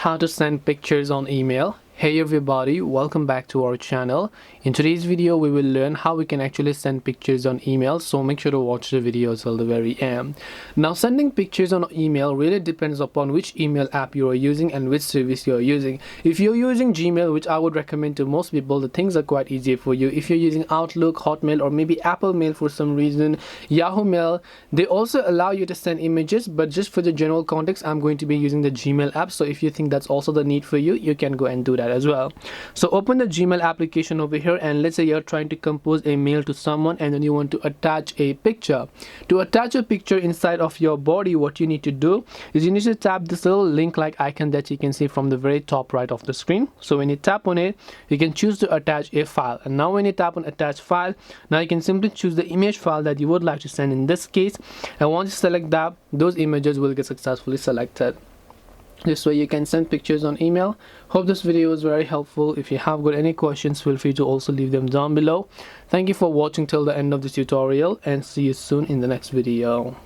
How to send pictures on email. Hey everybody, welcome back to our channel. In today's video we will learn how we can actually send pictures on email, so make sure to watch the video till the very end. Now, sending pictures on email really depends upon which email app you are using and which service you are using. If you're using Gmail, which I would recommend to most people, the things are quite easy for you. If you're using Outlook, Hotmail, or maybe Apple Mail for some reason, Yahoo Mail, they also allow you to send images, but just for the general context I'm going to be using the Gmail app. So if you think that's also the need for you, you can go and do that as well. So open the Gmail application over here, and let's say you're trying to compose a mail to someone and then you want to attach a picture. To attach a picture inside of your body, what you need to do is you need to tap this little link like icon that you can see from the very top right of the screen. So when you tap on it, you can choose to attach a file, and now when you tap on attach file, now you can simply choose the image file that you would like to send in this case, and once you select that, those images will get successfully selected. This way you can send pictures on email. Hope this video was very helpful. If you have got any questions, feel free to also leave them down below. Thank you for watching till the end of this tutorial, and see you soon in the next video.